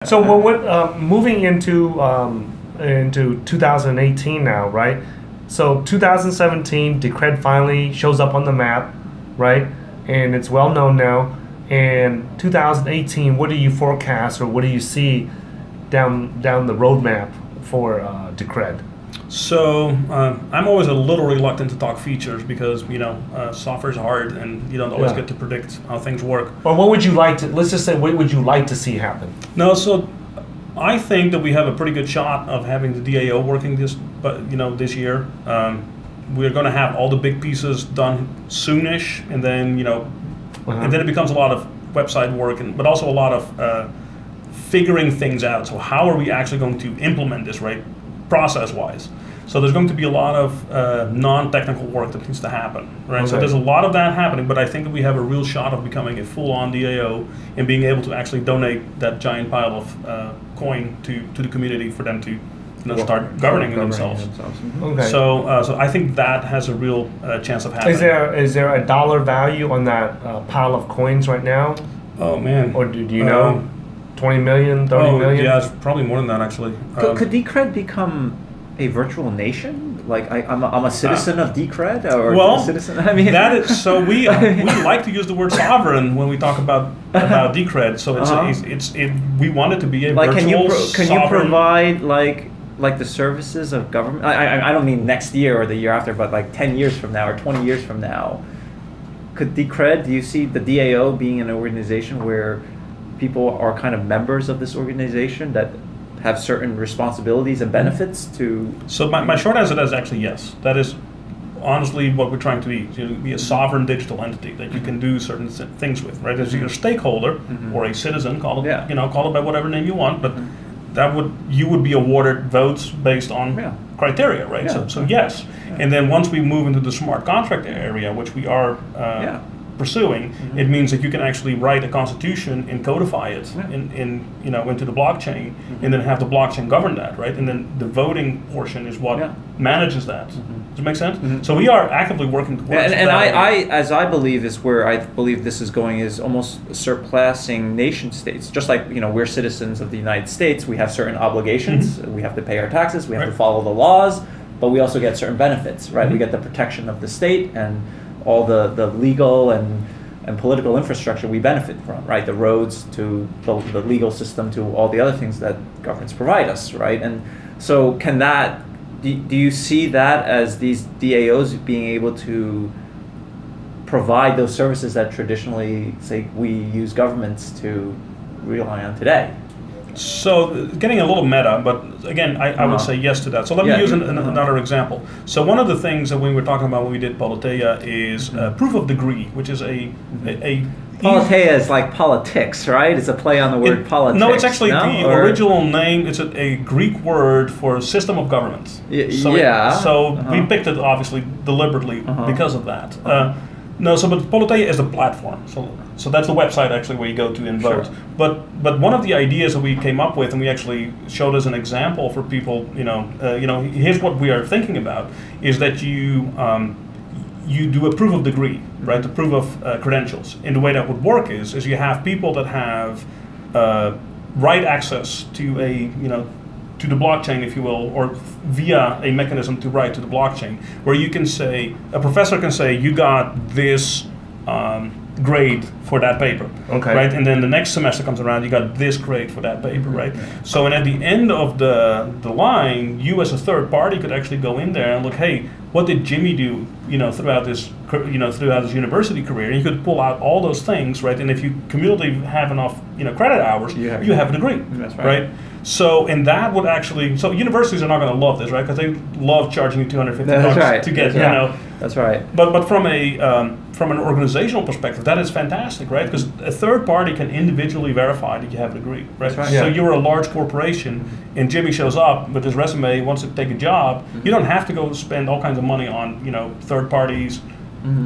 So moving into 2018 now, right? So 2017, Decred finally shows up on the map, right? And it's well known now. And 2018, what do you forecast or what do you see down the roadmap for Decred? So I'm always a little reluctant to talk features because software is hard and you don't always get to predict how things work. Or what would you like to? Let's just say, what would you like to see happen? No, so I think that we have a pretty good shot of having the DAO working this year. We're going to have all the big pieces done soonish, and then and then it becomes a lot of website work, but also a lot of figuring things out. So how are we actually going to implement this, right, process-wise? So there's going to be a lot of non-technical work that needs to happen, right? Okay. So there's a lot of that happening, but I think that we have a real shot of becoming a full-on DAO and being able to actually donate that giant pile of coin to the community for them to start governing themselves. Okay. So I think that has a real chance of happening. Is there a dollar value on that pile of coins right now? Oh man! Or do you know? 20 million, 30 million? Yeah, it's probably more than that actually. Could Decred become a virtual nation? Like I'm a citizen of Decred, or a citizen. I mean, that is so. We like to use the word sovereign when we talk about Decred. So we want it to be a virtual sovereign. Can you provide like the services of government? I don't mean next year or the year after, but like 10 years from now or 20 years from now. Could Decred? Do you see the DAO being an organization where people are kind of members of this organization that have certain responsibilities and benefits to? So my short answer is actually yes. That is honestly what we're trying to be. To be a sovereign digital entity that you can do certain things with, right? As you're a stakeholder or a citizen, call it call it by whatever name you want, but you would be awarded votes based on criteria, right? Yeah. So yes. Yeah. And then once we move into the smart contract area, which we are pursuing, it means that you can actually write a constitution and codify it into the blockchain, and then have the blockchain govern that, right? And then the voting portion is what manages that. Does it make sense? So we are actively working towards that. And I believe is where I believe this is going, is almost surpassing nation states. Just like we're citizens of the United States, we have certain obligations. We have to pay our taxes. We have to follow the laws, but we also get certain benefits, right? We get the protection of the state and all the legal and political infrastructure we benefit from, right? The roads to the legal system to all the other things that governments provide us, right? And so do you see that as these DAOs being able to provide those services that traditionally, say, we use governments to rely on today? So getting a little meta, but again, I would say yes to that. So let me use another example. So one of the things that we were talking about when we did Politeia is proof of degree, which is a Politeia is like politics, right? It's a play on the word politics. No, it's actually the original name. It's a Greek word for system of government. So we picked it obviously deliberately because of that. But Politeia is the platform. So that's the website actually where you go to and vote. Sure. But one of the ideas that we came up with, and we actually showed as an example for people, here's what we are thinking about, is that you do a proof of degree, right? The proof of credentials. And the way that would work is you have people that have right access to to the blockchain, if you will, or via a mechanism to write to the blockchain, where you can say, a professor can say, you got this grade for that paper, right? And then the next semester comes around, you got this grade for that paper, right? So, and at the end of the line, you as a third party could actually go in there and look, hey, what did Jimmy do, throughout his university career? And you could pull out all those things, right? And if you cumulatively have enough, credit hours, you have a degree, right? So, and that would actually, so universities are not going to love this, right? Because they love charging you $250 to get, That's right. But from an organizational perspective, that is fantastic, right? Because a third party can individually verify that you have a degree, right? That's right. So you're a large corporation, and Jimmy shows up with his resume, wants to take a job. You don't have to go spend all kinds of money on, third parties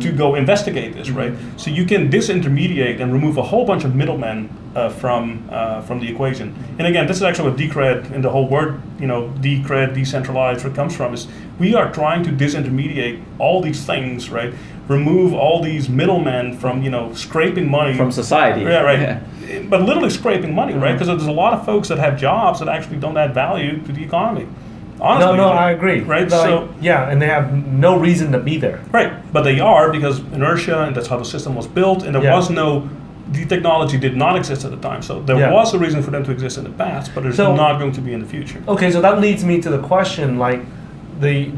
to go investigate this, right? So you can disintermediate and remove a whole bunch of middlemen from the equation. And again, this is actually what Decred and the whole word, Decred, decentralized, where it comes from, is we are trying to disintermediate all these things, right? remove all these middlemen from, scraping money from society. Yeah, right. Yeah. But literally scraping money, right? Because there's a lot of folks that have jobs that actually don't add value to the economy. Honestly, no, I agree. Right? And they have no reason to be there. Right, but they are because inertia, and that's how the system was built, and the technology did not exist at the time. So there was a reason for them to exist in the past, but there's not going to be in the future. Okay, so that leads me to the question,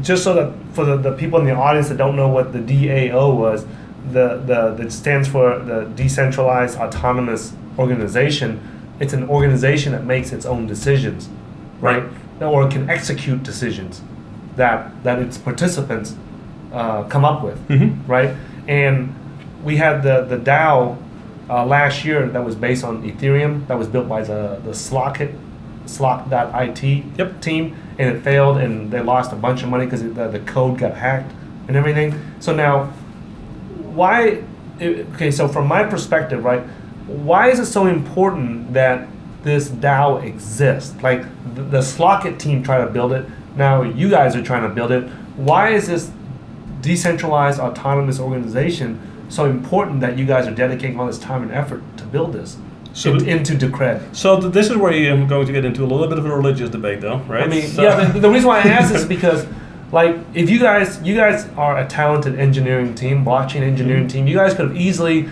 just so that for the people in the audience that don't know what the DAO was, that stands for the Decentralized Autonomous Organization. It's an organization that makes its own decisions, right? Or can execute decisions that its participants come up with, right? And we had the DAO last year that was based on Ethereum, that was built by the Slock.it team, and it failed, and they lost a bunch of money because the code got hacked and everything. So now, so from my perspective, right, why is it so important that this DAO exists? Like the Slock.it team tried to build it, now you guys are trying to build it. Why is this decentralized autonomous organization so important that you guys are dedicating all this time and effort to build this into Decred? So this is where I'm going to get into a little bit of a religious debate, though, right? I mean, the reason why I ask this is because, if you guys are a talented engineering team, blockchain engineering team, you guys could have easily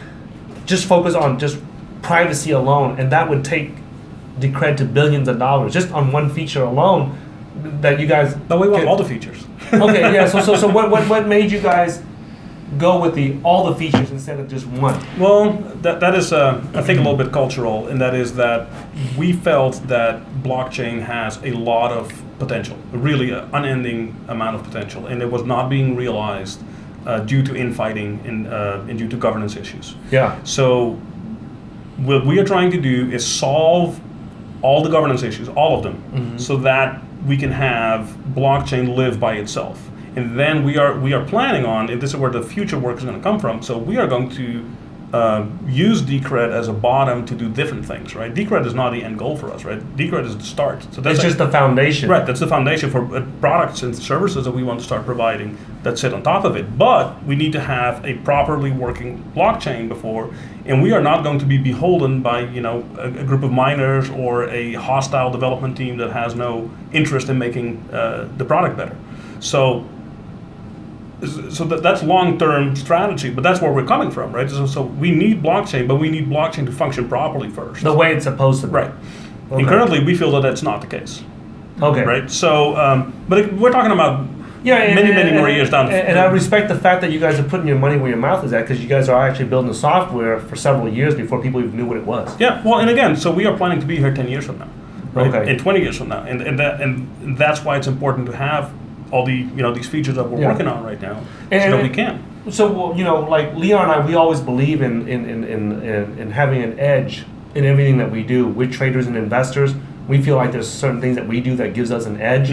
just focused on just privacy alone, and that would take Decred to billions of dollars just on one feature alone. That you guys. But we want all the features. Okay, yeah. So what made you guys go with all the features instead of just one? Well, that is I think a little bit cultural, and that is that we felt that blockchain has a lot of potential, really an unending amount of potential, and it was not being realized due to infighting and due to governance issues. Yeah. So what we are trying to do is solve all the governance issues, all of them, so that we can have blockchain live by itself. And then we are planning on, and this is where the future work is going to come from, so we are going to use Decred as a bottom to do different things, right? Decred is not the end goal for us, right? Decred is the start. So that's just the foundation. Right, that's the foundation for products and services that we want to start providing that sit on top of it. But we need to have a properly working blockchain before, and we are not going to be beholden by a group of miners or a hostile development team that has no interest in making the product better. So that's long-term strategy, but that's where we're coming from, right? So we need blockchain, but we need blockchain to function properly first. The way it's supposed to be. Right. Okay. And currently, we feel that that's not the case. Okay. Right? So, but we're talking about many more years down. And I respect the fact that you guys are putting your money where your mouth is at, because you guys are actually building the software for several years before people even knew what it was. Yeah, well, and again, so we are planning to be here 10 years from now. Right? Okay. And 20 years from now. And that's why it's important to have all the these features that we're working on right now, so that we can. So like Leon and I, we always believe in having an edge in everything that we do. We're traders and investors. We feel like there's certain things that we do that gives us an edge.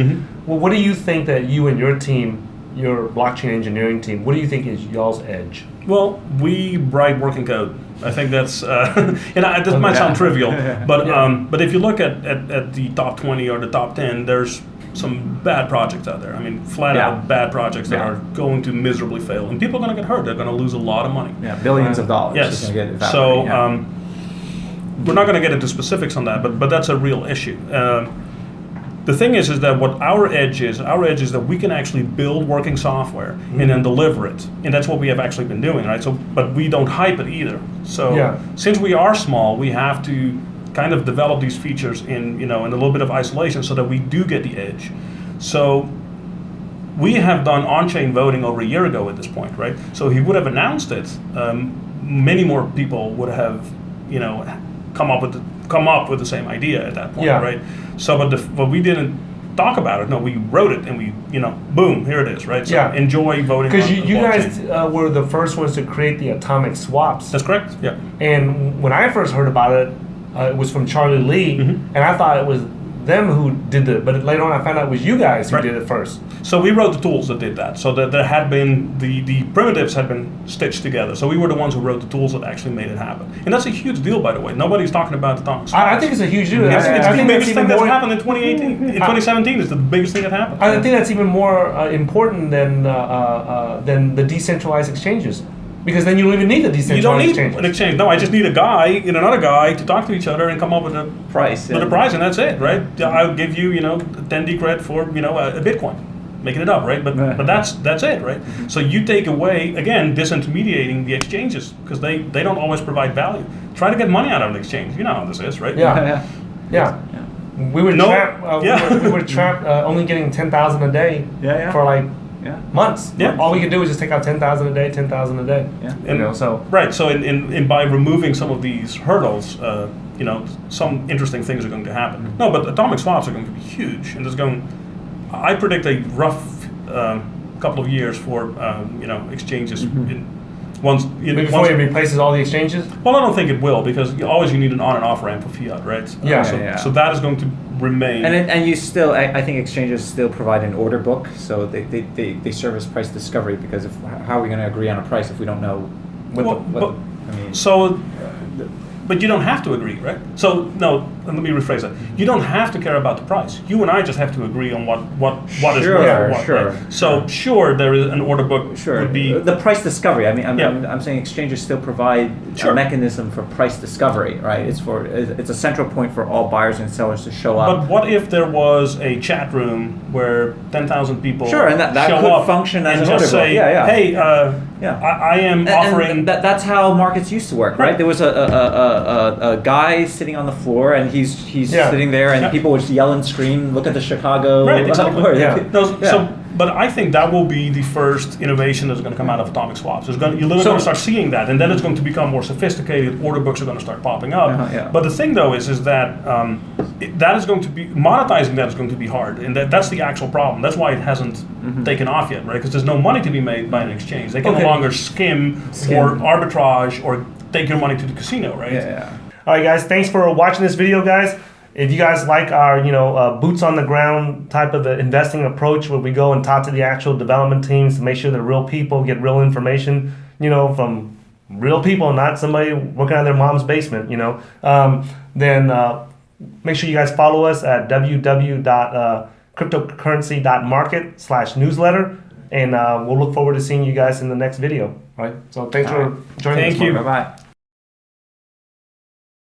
Well, what do you think that you and your team, your blockchain engineering team, what do you think is y'all's edge? Well, we write working code. I think that's this might sound trivial, but if you look at the top 20 or the top 10, there's some bad projects out there. I mean, flat out bad projects that are going to miserably fail, and people are going to get hurt. They're going to lose a lot of money. Yeah, billions of dollars. Yes. Is going to get so we're not going to get into specifics on that, but that's a real issue. The thing is that what our edge is that we can actually build working software and then deliver it, and that's what we have actually been doing, right? So, but we don't hype it either. So, since we are small, we have to kind of develop these features in a little bit of isolation so that we do get the edge. So we have done on-chain voting over a year ago at this point, right? So if he would have announced it, many more people would have come up with the same idea at that point, right? So but we didn't talk about it. No, we wrote it and we boom, here it is, right? So enjoy voting. Because you guys were the first ones to create the atomic swaps. That's correct. Yeah. And when I first heard about it, it was from Charlie Lee, and I thought it was them who did it, but later on I found out it was you guys who did it first. So we wrote the tools that did that. So that there had been, the primitives had been stitched together. So we were the ones who wrote the tools that actually made it happen. And that's a huge deal, by the way. Nobody's talking about atomic swaps. I think it's a huge deal. I think it's the biggest thing that's happened in 2018. In 2017 is the biggest thing that happened. I think that's even more important than the decentralized exchanges. Because then you don't even need a decentralized exchange. You don't need an exchange. No, I just need a guy and another guy to talk to each other and come up with a price. With a price, and that's it, right? I'll give you, 10 decred for, a Bitcoin. Making it up, right? But that's it, right? Mm-hmm. So you take away, again, disintermediating the exchanges because they don't always provide value. Try to get money out of an exchange. You know how this is, right? Yeah. We were trapped. We were trapped only getting 10,000 a day for like months. Yeah. All we could do was just take out 10,000 a day, 10,000 a day. Yeah. So right. So in by removing some of these hurdles, some interesting things are going to happen. Mm-hmm. No, but atomic swaps are going to be huge, and I predict a rough couple of years for exchanges. Mm-hmm. Before it replaces all the exchanges? Well, I don't think it will because you need an on and off ramp for fiat, right? So that is going to remain. And you still, I think exchanges still provide an order book, so they serve as price discovery because how are we going to agree on a price if we don't know But you don't have to agree, right? So no, let me rephrase that. You don't have to care about the price. You and I just have to agree on what is worth what. Sure. Right? So sure, there is an order book. Sure. Would be the price discovery. I mean, I'm saying exchanges still provide a mechanism for price discovery, right? It's a central point for all buyers and sellers to show up. But what if there was a chat room where 10,000 people and that show could up function as and an order just say, book. hey, I am offering. And that's how markets used to work, right? There was a guy sitting on the floor, and he's sitting there, and people would just yell and scream, "Look at the Chicago!" Right, exactly. But I think that will be the first innovation that's going to come out of atomic swaps. You're literally going to start seeing that, and then it's going to become more sophisticated. Order books are going to start popping up. But the thing, though, is that that is going to be monetizing. That is going to be hard, and that's the actual problem. That's why it hasn't taken off yet, right? Because there's no money to be made by an exchange. They can no longer skim or arbitrage or take your money to the casino, right? All right, guys. Thanks for watching this video, guys. If you guys like our, boots on the ground type of investing approach, where we go and talk to the actual development teams to make sure they're real people, get real information, from real people, not somebody working out of their mom's basement, then make sure you guys follow us at www.cryptocurrency.market/newsletter, and we'll look forward to seeing you guys in the next video. All right. So thanks for joining us. Thank you. Bye-bye.